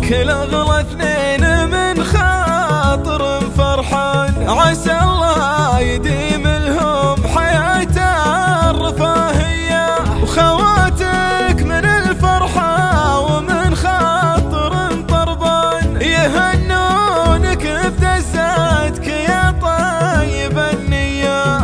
كل اغلى اثنين من خاطر فرحان، عسى الله يديم لهم حياة الرفاهية، وخواتك من الفرحة ومن خاطر طربان يهنونك بدزاتك يا طيب النية.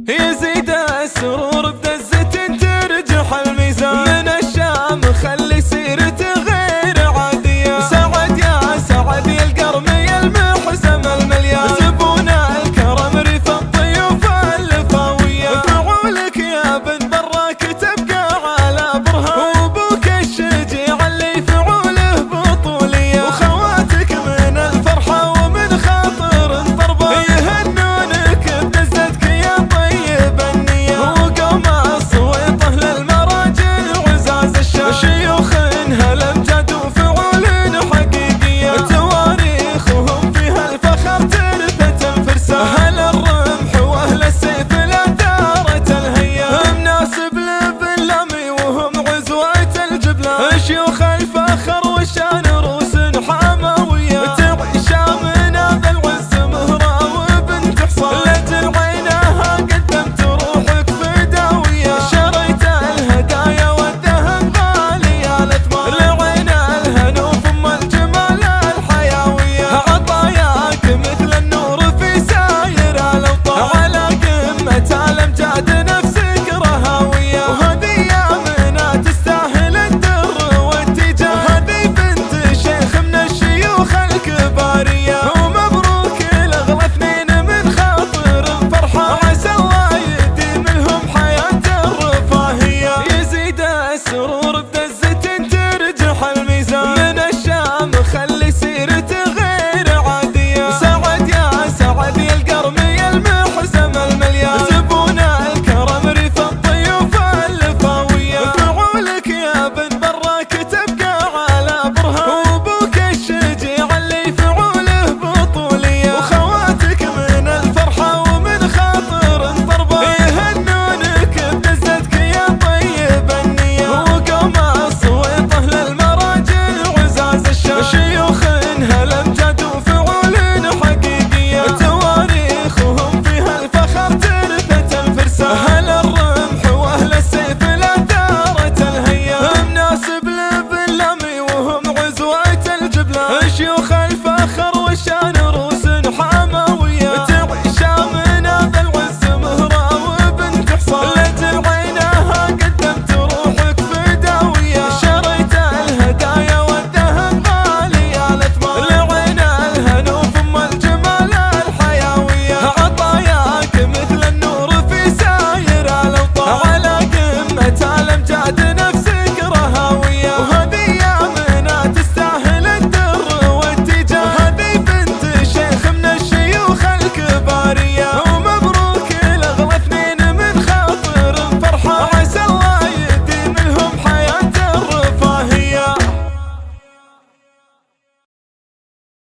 يزيد السرور بدزة ترجح الميزان، من الشام خلي سيرته غير عادية، سعد يا سعد يا القرمي المحزم المليان، زبون الكرم ريف الضيوف الفاوية، فعولك يا بن براك تبقى على برهان، وابوك الشجيع اللي فعوله بطولية، وخواتك من الفرحة ومن خاطر طربان يهنونك بدزتك يا طيب النية، وقوم الصويطة للمراجل وعزاز الشام، شيوخ هالامجاد وفعول حقيقية، تواريخهم فيها الفخر تربة الفرسان، اهل الرمح واهل السيف لا دارت الهيام، مناسب لبن لمي وهم عزوة الجبلان، شيوخ الفخر والشان